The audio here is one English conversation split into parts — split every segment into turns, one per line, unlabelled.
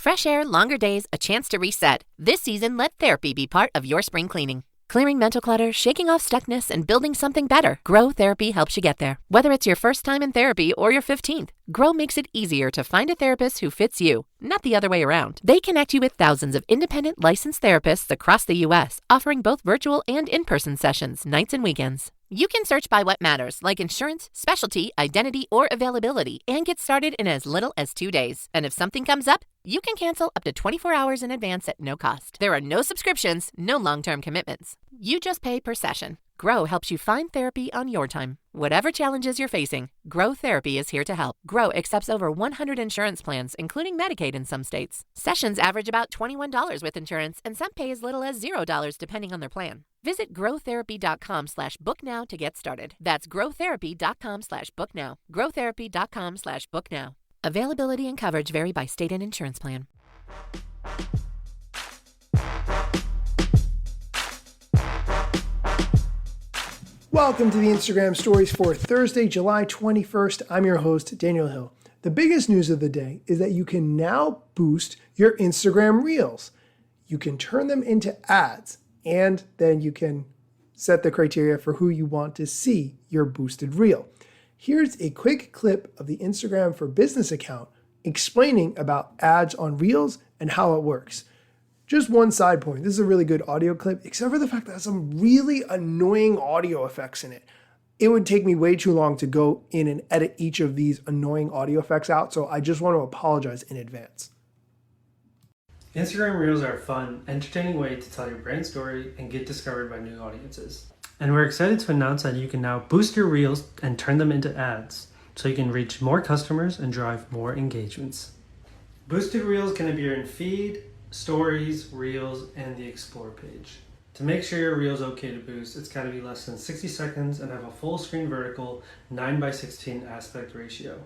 Fresh air, longer days, a chance to reset. This season, let therapy be part of your spring cleaning. Clearing mental clutter, shaking off stuckness, and building something better. Grow Therapy helps you get there. Whether it's your first time in therapy or your 15th, Grow makes it easier to find a therapist who fits you, not the other way around. They connect you with thousands of independent licensed therapists across the U.S., offering both virtual and in-person sessions, nights and weekends. You can search by what matters, like insurance, specialty, identity, or availability, and get started in as little as 2 days. And if something comes up, you can cancel up to 24 hours in advance at no cost. There are no subscriptions, no long-term commitments. You just pay per session. Grow helps you find therapy on your time. Whatever challenges you're facing, Grow Therapy is here to help. Grow accepts over 100 insurance plans, including Medicaid in some states. Sessions average about $21 with insurance, and some pay as little as $0 depending on their plan. Visit growtherapy.com/booknow to get started. That's growtherapy.com/booknow. growtherapy.com/booknow. Availability and coverage vary by state and insurance plan.
Welcome to the Instagram stories for Thursday, July 21st. I'm your host, Daniel Hill. The biggest news of the day is that you can now boost your Instagram Reels. You can turn them into ads, and then you can set the criteria for who you want to see your boosted reel. Here's a quick clip of the Instagram for Business account explaining about ads on Reels and how it works. Just one side point, this is a really good audio clip, except for the fact that it has some really annoying audio effects in it. It would take me way too long to go in and edit each of these annoying audio effects out, so I just want to apologize in advance.
Instagram Reels are a fun, entertaining way to tell your brand story and get discovered by new audiences. And we're excited to announce that you can now boost your Reels and turn them into ads, so you can reach more customers and drive more engagements. Boosted Reels can appear in Feed, Stories, Reels, and the Explore page. To make sure your Reel is okay to boost, it's got to be less than 60 seconds and have a full screen vertical 9:16 aspect ratio.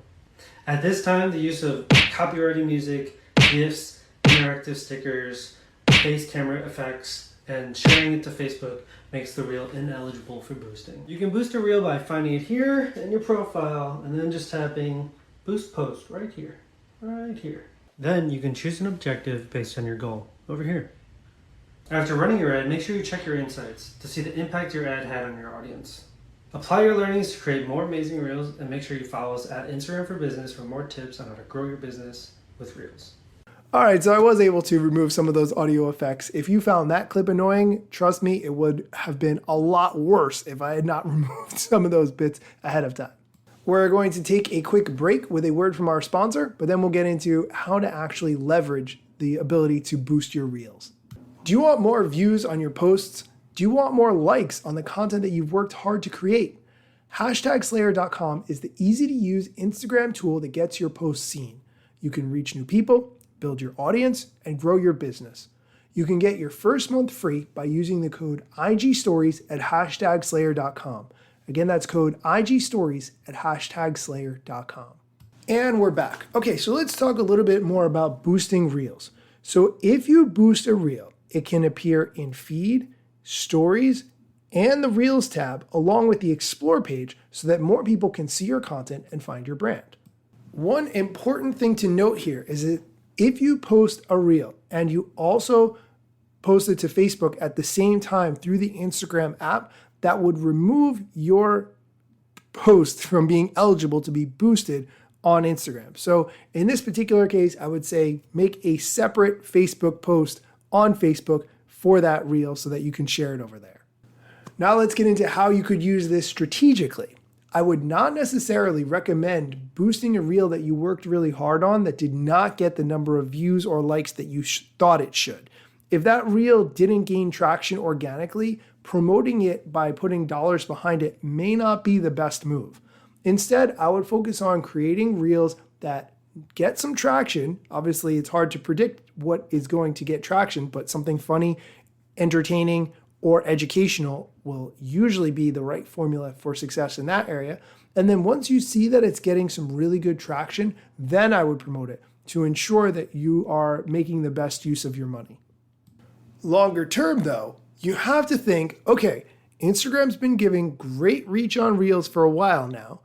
At this time, the use of copyrighted music, GIFs, interactive stickers, face camera effects, and sharing it to Facebook makes the Reel ineligible for boosting. You can boost a Reel by finding it here in your profile and then just tapping Boost Post right here. Then you can choose an objective based on your goal, over here. After running your ad, make sure you check your insights to see the impact your ad had on your audience. Apply your learnings to create more amazing Reels, and make sure you follow us at Instagram for Business for more tips on how to grow your business with Reels.
All right, so I was able to remove some of those audio effects. If you found that clip annoying, trust me, it would have been a lot worse if I had not removed some of those bits ahead of time. We're going to take a quick break with a word from our sponsor, but then we'll get into how to actually leverage the ability to boost your Reels. Do you want more views on your posts? Do you want more likes on the content that you've worked hard to create? #Slayer.com is the easy-to-use Instagram tool that gets your posts seen. You can reach new people, build your audience, and grow your business. You can get your first month free by using the code IGStories at #Slayer.com. Again, that's code IGStories at #Slayer.com. And we're back. Okay, so let's talk a little bit more about boosting Reels. So if you boost a Reel, it can appear in Feed, Stories, and the Reels tab, along with the Explore page, so that more people can see your content and find your brand. One important thing to note here is that if you post a Reel and you also post it to Facebook at the same time through the Instagram app, that would remove your post from being eligible to be boosted on Instagram. So in this particular case, I would say make a separate Facebook post on Facebook for that Reel so that you can share it over there. Now let's get into how you could use this strategically. I would not necessarily recommend boosting a Reel that you worked really hard on that did not get the number of views or likes that you thought it should. If that Reel didn't gain traction organically, promoting it by putting dollars behind it may not be the best move. Instead, I would focus on creating Reels that get some traction. Obviously, it's hard to predict what is going to get traction, but something funny, entertaining, or educational will usually be the right formula for success in that area. And then once you see that it's getting some really good traction, then I would promote it to ensure that you are making the best use of your money. Longer term though, you have to think, okay, Instagram's been giving great reach on Reels for a while now.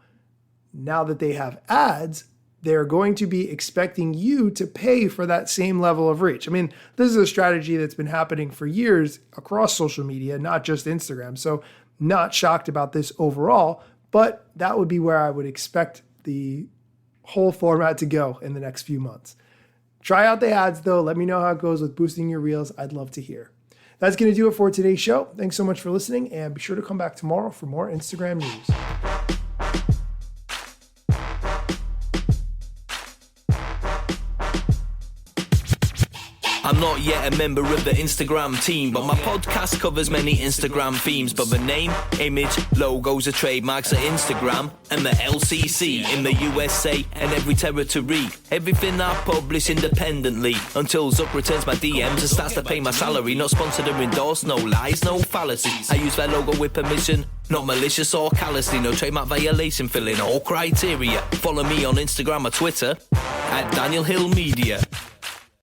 Now that they have ads, they're going to be expecting you to pay for that same level of reach. I mean, this is a strategy that's been happening for years across social media, not just Instagram. So not shocked about this overall, but that would be where I would expect the whole format to go in the next few months. Try out the ads though. Let me know how it goes with boosting your reels. I'd love to hear. That's going to do it for today's show. Thanks so much for listening, and be sure to come back tomorrow for more Instagram news.
I'm not yet a member of the Instagram team, but my podcast covers many Instagram themes. But the name, image, logos are trademarks of Instagram and the LCC in the USA and every territory. Everything I publish independently until Zuck returns my DMs and starts to pay my salary. Not sponsored or endorsed, no lies, no fallacies. I use their logo with permission, not malicious or callously. No trademark violation, filling all criteria. Follow me on Instagram or Twitter at Daniel Hill Media.